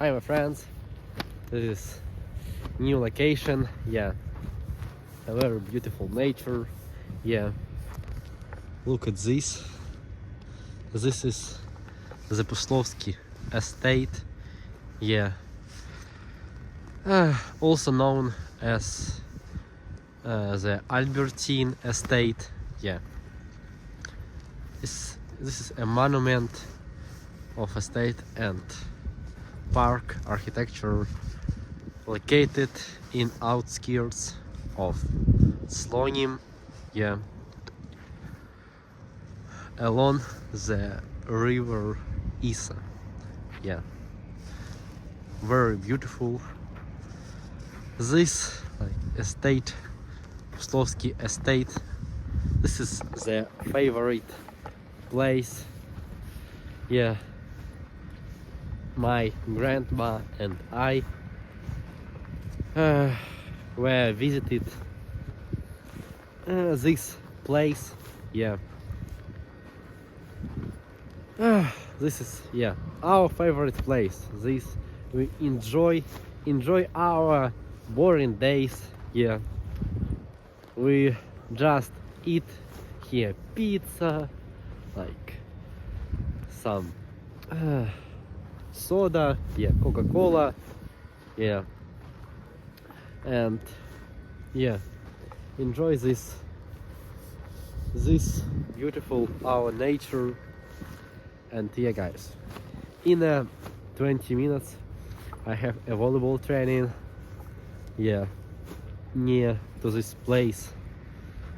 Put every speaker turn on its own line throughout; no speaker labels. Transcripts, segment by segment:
Hi my friends, this is new location, yeah, a very beautiful nature, yeah. Look at this. This is the Puslovsky estate, yeah. Also known as the Albertine estate, yeah. This is a monument of estate and park architecture located in outskirts of Slonim, yeah, along the river Isa, yeah, very beautiful. This estate, Puslovsky estate, this is the favorite place, yeah. My grandma and I were visited this place, yeah. This is, yeah, our favorite place. This we enjoy our boring days, yeah. We just eat here pizza, like some soda, yeah, Coca-Cola, yeah, and yeah, enjoy this beautiful our nature. And yeah guys, in 20 minutes I have a volleyball training, yeah, near to this place.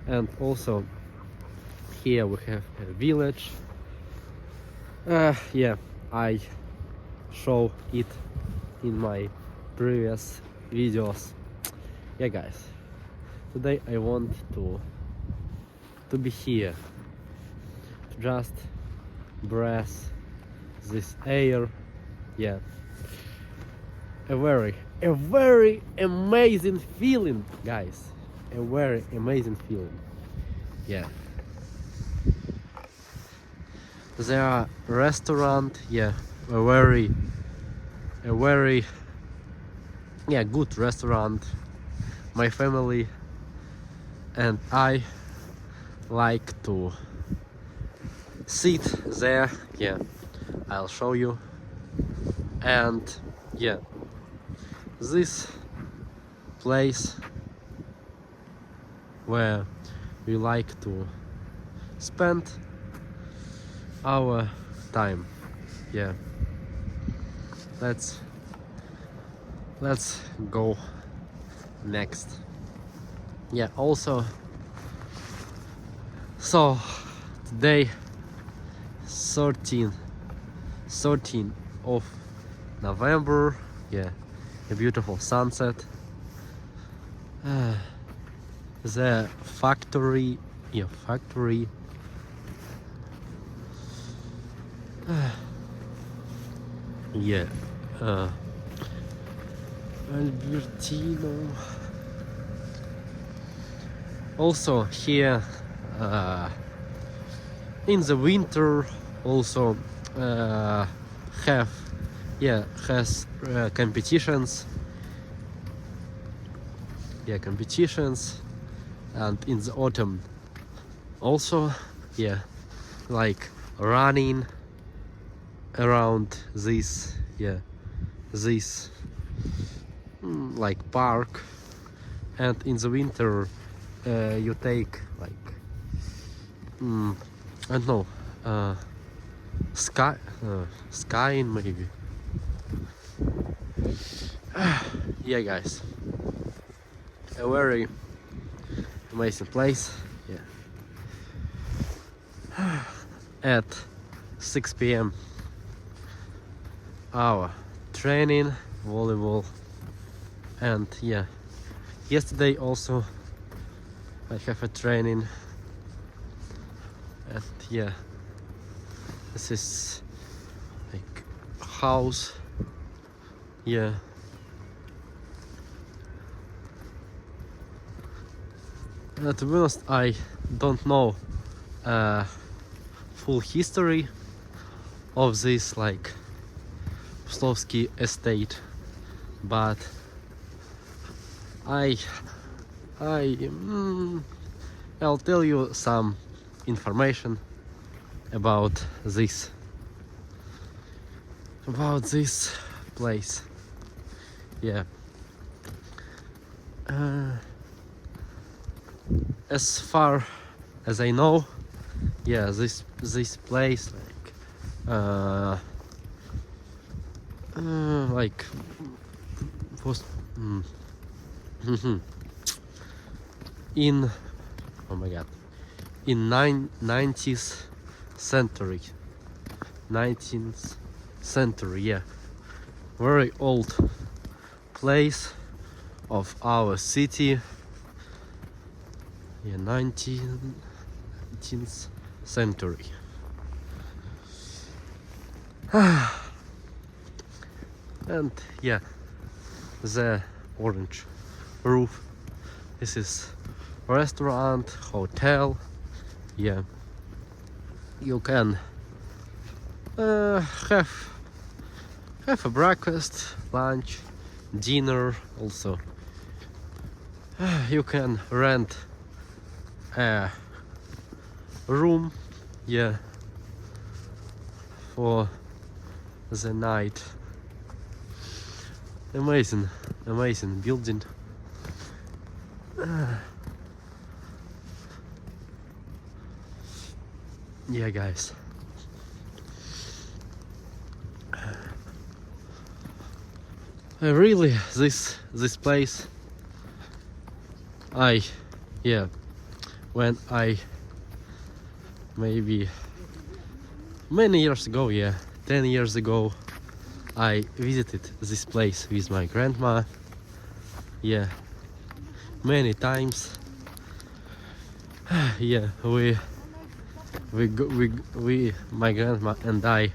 And also here we have a village, yeah, I show it in my previous videos. Yeah guys, today I want to be here, to just breathe this air, yeah. A very amazing feeling, guys, a very amazing feeling, yeah. There are restaurant, yeah, a very yeah, good restaurant. My family and I like to sit there, yeah, I'll show you. And yeah, this place where we like to spend our time, yeah. Let's go next, yeah. Also, so today 13 of November, yeah, a beautiful sunset. The factory, yeah, yeah, Albertino. Also here in the winter also has competitions, yeah, and in the autumn also, yeah, like running around this, yeah, this like park. And in the winter you take like I don't know, skiing maybe. Yeah guys, a very amazing place, yeah. At 6 p.m. our training volleyball. And yeah, yesterday also I have a training. And yeah, this is like house, yeah. To be honest, I don't know full history of this like Puslovsky estate, but I'll tell you some information about this place. Yeah. As far as I know, yeah, this place like was in, oh my god, in 19th century, yeah, very old place of our city. Yeah, 19th century. And yeah, the orange roof. This is restaurant, hotel. Yeah, you can have a breakfast, lunch, dinner. Also, you can rent a room, yeah, for the night. Amazing building. Yeah, guys. Really, this place, when I maybe many years ago, yeah, 10 years ago, I visited this place with my grandma. Yeah, many times. Yeah, my grandma and I,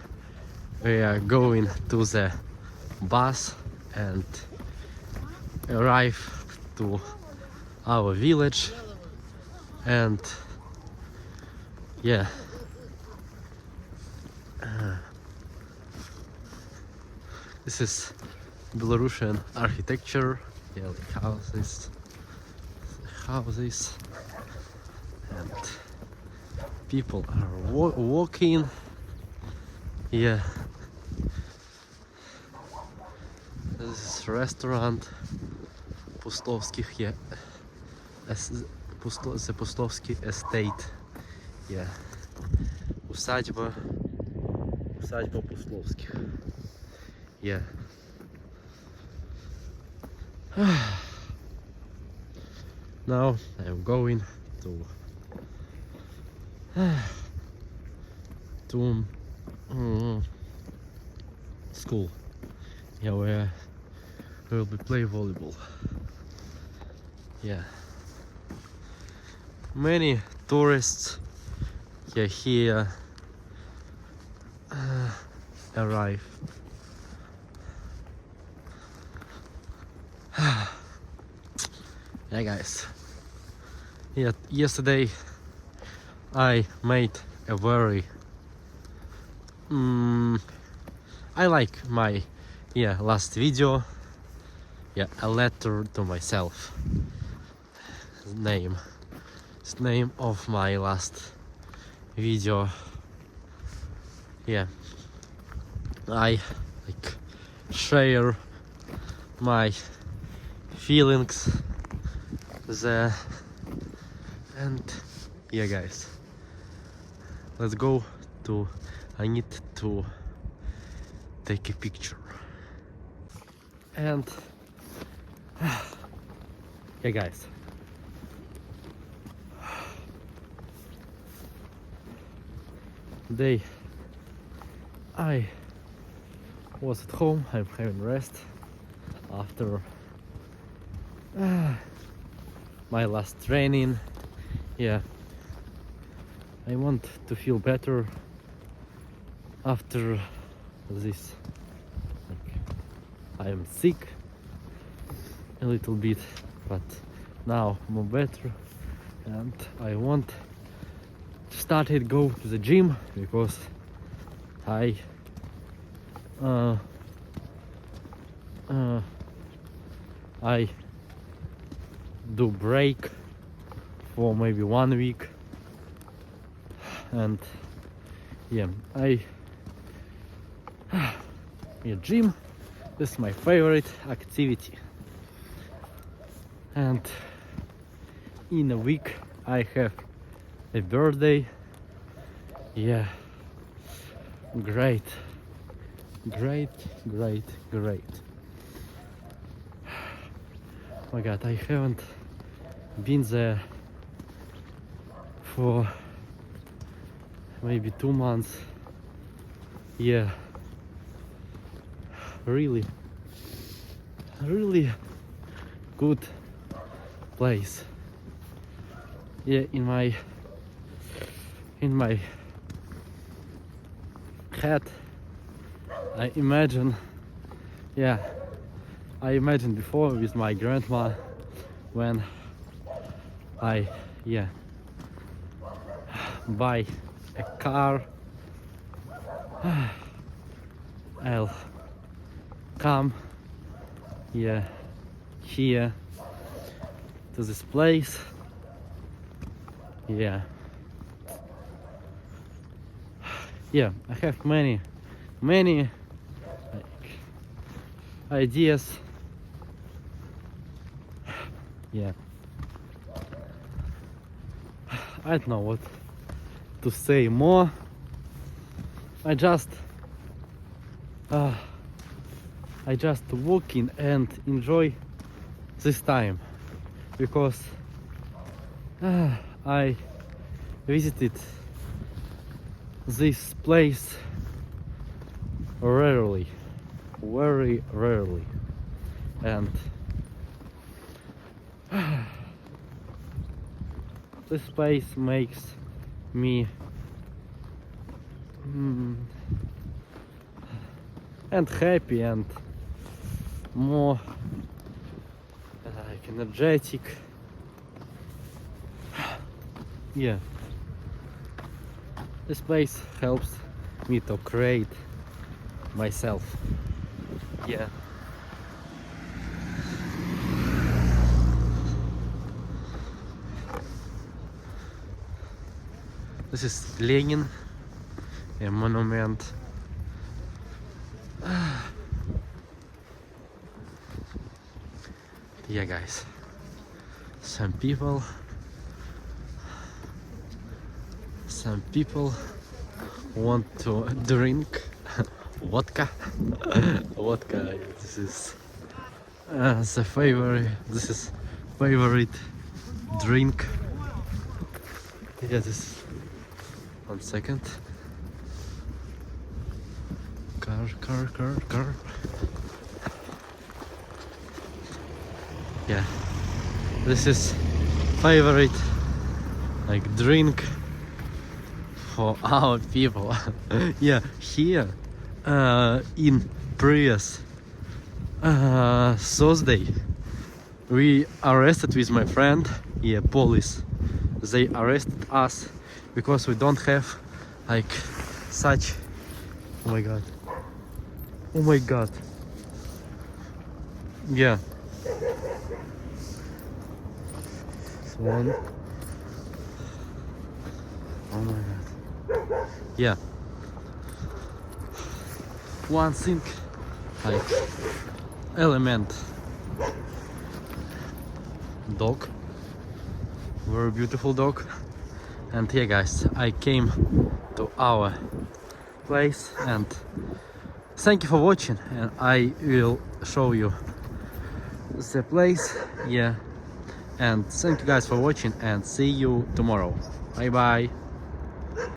we are going to the bus and arrive to our village, and yeah, this is Belarusian architecture. Yeah, like houses, and people are walking. Yeah, this is restaurant Puslovskих. Yeah, the Puslovsky estate. Yeah, усадьба Puslovskих. Yeah. Now I'm going to school. Yeah, where we'll be play volleyball. Yeah. Many tourists here arrive. Yeah, guys. Yeah, yesterday I made a very I like my last video. Yeah, a letter to myself. Name of my last video. Yeah, I share my feelings there, and yeah, guys, let's go to. I need to take a picture. And yeah, guys, today I was at home. I'm having rest after my last training. Yeah, I want to feel better after this. I am sick a little bit, but now more better, and I want to start go to the gym because I I do break for maybe 1 week, and yeah, gym is my favorite activity, and in a week I have a birthday. Yeah, great. Oh my god, I haven't been there for maybe 2 months. Yeah, really good place. Yeah, in my head I imagine, yeah, I imagined before with my grandma when I buy a car, I'll come here to this place. Yeah, I have many like, ideas. Yeah, I don't know what to say more. I just walk in and enjoy this time, because I visited this place rarely, very rarely, and this place makes me and happy and more like energetic. Yeah, this place helps me to create myself. Yeah, this is Lenin, a monument. Yeah, guys, some people want to drink vodka. Vodka, this is favorite drink. Yeah, this 1 second. Car. Yeah, this is favorite like drink for our people. Yeah, here in previous Thursday we arrested with my friend. Yeah, police, they arrested us because we don't have like such. Oh my god. Yeah, one. Oh my god. Yeah, one thing like element dog, very beautiful dog. And yeah, guys, I came to our place, and thank you for watching, and I will show you the place. Yeah, and thank you guys for watching, and see you tomorrow. Bye bye.